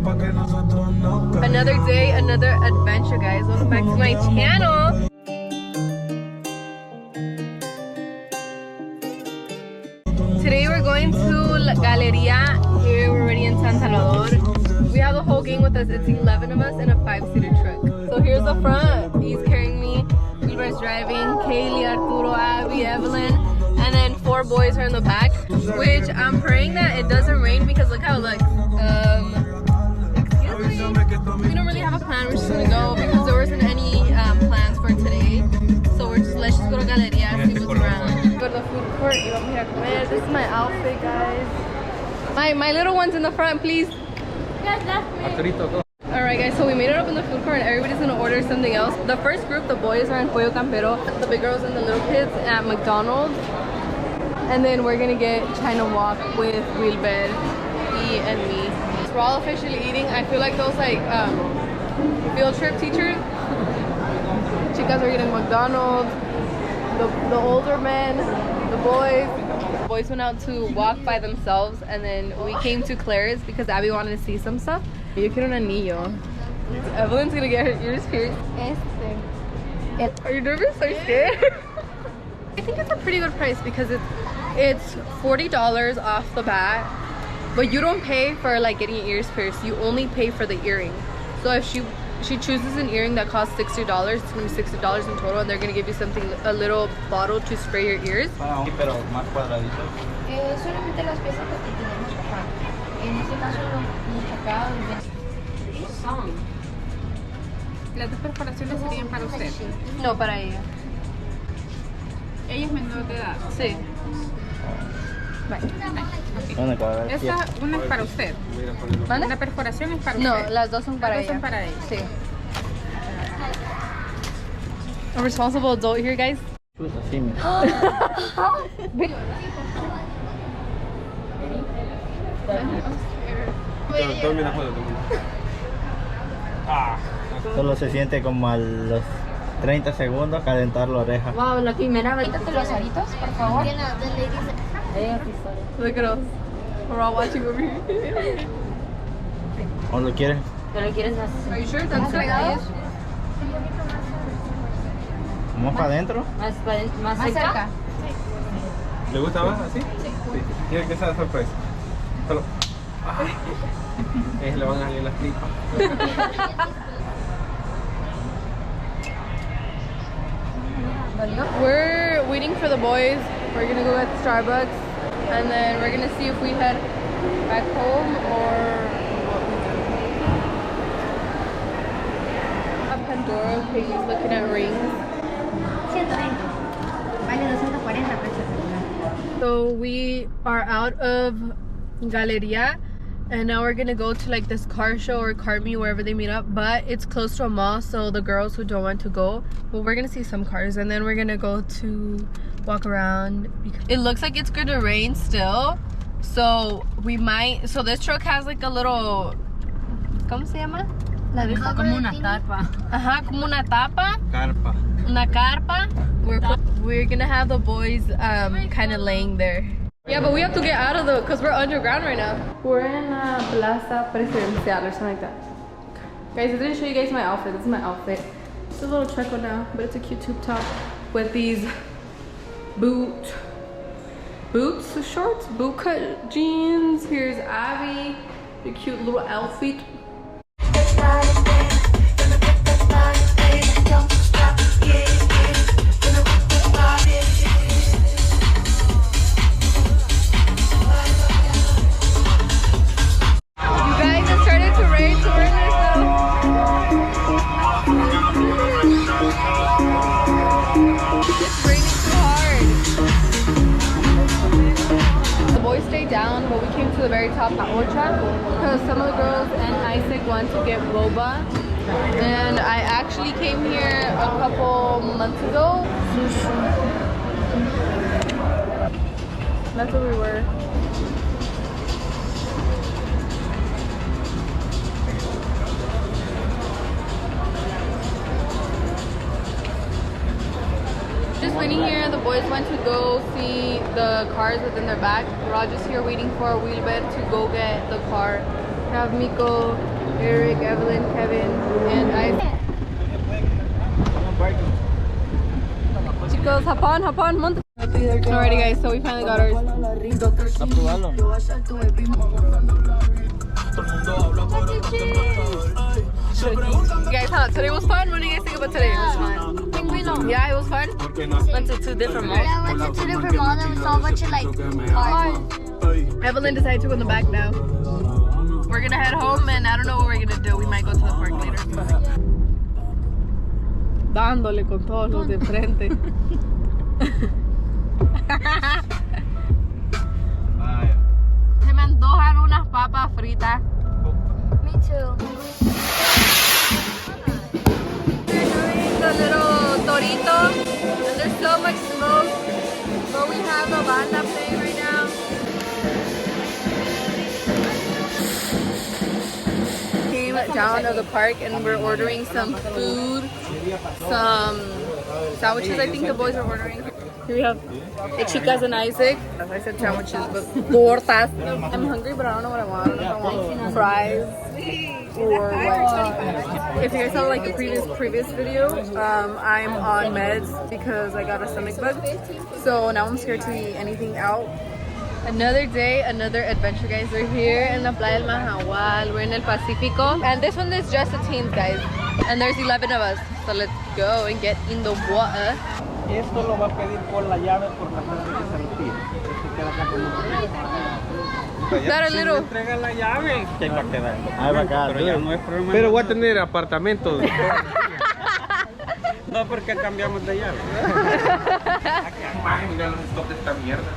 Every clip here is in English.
Another day, another adventure, guys. Welcome back to my channel. Today we're going to La Galeria. Here we're already in San Salvador. We have the whole gang with us. It's 11 of us in a 5-seater truck. So here's the front. He's carrying me. Wilbur's driving. Kaylee, Arturo, Abby, Evelyn. And then 4 boys are in the back. Which I'm praying that it doesn't rain because look how it looks. Excuse me. We don't really have a plan. We're just gonna go because there wasn't any plans for today. So let's just go to Galeria and see what's around. Go to the food court. You want me to comer? This is my outfit, guys. My little one's in the front, please. You guys left me. Alright guys, so we made it up in the food court and everybody's gonna order something else. The first group, the boys are in Pollo Campero, the big girls and the little kids at McDonald's. And then we're gonna get China Walk with Wilber, he and me. So we're all officially eating. I feel like those like field trip teachers. Chicas are eating McDonald's, the older men, the boys. The boys went out to walk by themselves and then we came to Claire's because Abby wanted to see some stuff. Yo quiero un anillo. Evelyn's gonna get her ears pierced. Are you nervous? Are you scared? I think it's a pretty good price because it's $40 off the bat, but you don't pay for like getting your ears pierced. You only pay for the earring. So if she chooses an earring that costs $60, it's gonna be $60 in total, and they're gonna give you something, a little bottle to spray your ears. Pero más cuadraditos. Solamente las piezas que tenemos acá. En este caso los chacados. Las 2 perforaciones serían para usted. No, para ella. Ella es menor de edad. Sí. Vale. ¿Dónde cabe? Esa una es para usted. ¿Vale? La perforación es para No, usted. las dos son para Las ella. dos son para ella. Sí. A responsible adult here, guys. Así, mira. Solo se siente como a los 30 segundos calentar la oreja. Wow, la primera vez. Quítate los aritos, por favor. Look at us. We're all watching over here. ¿O lo quieres? ¿Pero lo quieres más? Are you sure that's like pegados? ¿Más para adentro? Más cerca. ¿Le gusta más así? Sí. Quiere que sea sorpresa. Solo. Le van a salir las tripas. We're waiting for the boys. We're gonna go get Starbucks and then we're gonna see if we head back home or what we do. Pandora, Peggy's looking at rings. 120. Vale 240 pesos. So we are out of Galeria and now we're gonna go to like this car show or car meet, wherever they meet up, but it's close to a mall, so the girls who don't want to go, well, we're gonna see some cars and then we're gonna go to walk around. It looks like it's gonna rain still, so we might, so this truck has like a little, ¿cómo se llama? Como una tapa. Ajá, como una tapa. Carpa. Una carpa. We're gonna have the boys kind of laying there. Yeah, but we have to get out of because we're underground right now. We're in Plaza Presidencial or something like that. Guys, I didn't show you guys my outfit. This is my outfit. It's a little checo now, but it's a cute tube top with these boots, shorts, boot cut jeans. Here's Abby, the cute little outfit. Down, but we came to the very top at Ocha because some of the girls and Isaac want to get boba, and I actually came here a couple months ago. That's where we were. Just waiting here. The boys went to go see the cars within their back. We're all just here waiting for Wilber to go get the car have Miko, Eric, Evelyn, Kevin, and I. Chicos, hop on, monta. Alrighty guys, so we finally got ours. Guys, huh? Today was fun. What do you guys think about today? It was fun. Yeah, it was fun. Went to 2 different malls. Yeah, I went to 2 different malls and we saw a bunch of like cars. Evelyn decided to go in the back now. We're gonna head home and I don't know what we're gonna do. We might go to the park later. Dándole con todos los de frente. Se me antojan unas papas fritas. Me too. We're doing the little torito and there's so much smoke. But we have a banda playing right now. Came down to the park and we're ordering some food, some sandwiches. I think the boys are ordering. Here we have the chicas and Isaac. As I said sandwiches, but tortas. I'm hungry, but I don't know what I want. I don't know if I want fries or what. If you guys saw like the previous video, I'm on meds because I got a stomach bug. So now I'm scared to eat anything out. Another day, another adventure, guys. We're here in la Playa del Mahahual. We're in el Pacifico. And this one is just the teens, guys. And there's 11 of us. So let's go and get in the water. Esto lo va a pedir por la llave por la gente que se retira. Se queda acá con Got a little. Entrega la llave. ¿Qué va a quedar? Ahí va a quedar. Pero ya no es problema. Pero voy a tener apartamento. No, porque cambiamos de llave. Mira los stop de esta mierda.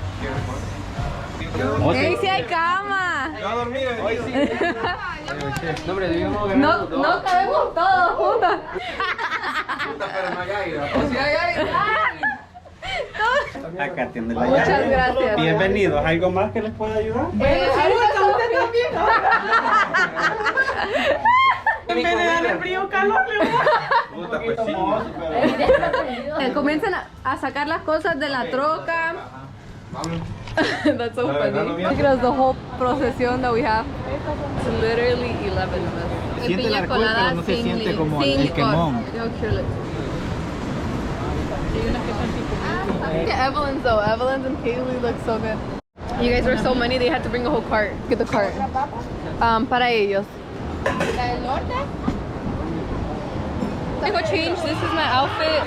¡Ey, si hay cama! Yo a dormir hoy sí. No cabemos todos juntos. Pero no hay aire. Acá tiene la llave. Muchas gracias. Bienvenidos. ¿Algo más que les pueda ayudar? En vez de darle frío, calor, le puta, pues sí. Comienzan a sacar las cosas de la troca. That's so funny. Look at us, the whole procesión that we have. It's literally 11 of us. Siente el alcohol, pero no se siente como el quemón. Look at Evelyn's though. Evelyn's and Kaylee look so good. You guys were so many, they had to bring a whole cart. Get the cart. Para ellos. I go change. This is my outfit.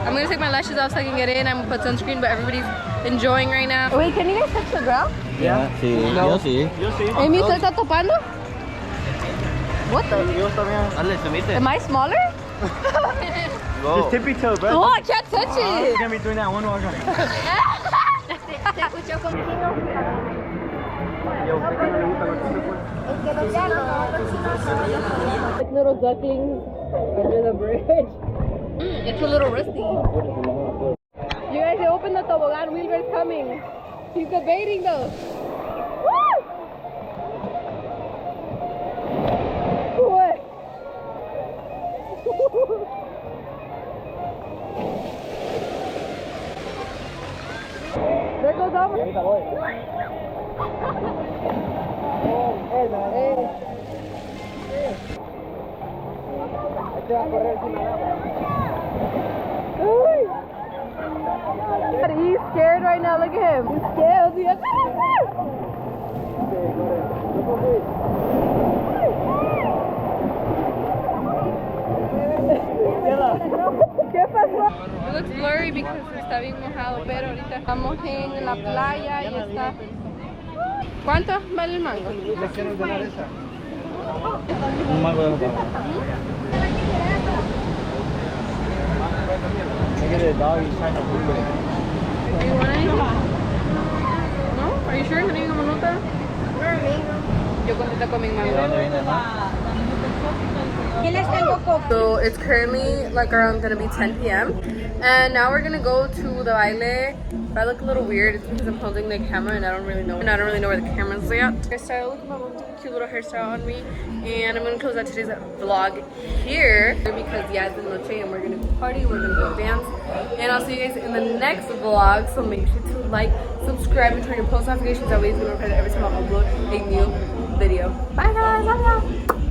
I'm gonna take my lashes off so I can get in. I'm gonna put sunscreen, but everybody's enjoying right now. Wait, can you guys touch the ground? Yeah, sí. Yo sí. Amy, ¿usted está topando? What the? Yo también. Dale, subite. Am I smaller? Just tippy toe, bro. Oh, I can't touch it. You're gonna be doing that one more. Te escuchó como chino. Like little ducklings under the bridge. It's a little risky. You guys, they opened the toboggan. Wilber's coming. He's debating those. Woo! What? There goes over. He's scared right now. Look at him. He's scared. ¿Qué pasó? It looks blurry because está bien mojado, pero ahorita estamos en la playa y está. ¿Cuánto vale el mango? Un mango de papá. Look at the dog, he's trying to move it. Do you want anything? No? Are you sure? ¿No hay una nota? Yo contenta con mi mango. So it's currently like around gonna be 10 p.m. and now we're gonna go to the baile. If I look a little weird, it's because I'm holding the camera and I don't really know where the camera's at. Hairstyle, look at my mom took a cute little hairstyle on me, and I'm gonna close out today's vlog here because yeah, it's the noche and we're gonna party, we're gonna go dance, and I'll see you guys in the next vlog. So make sure to like, subscribe, and turn your post notifications. That way you can notified every time I upload a new video. Bye guys, love y'all.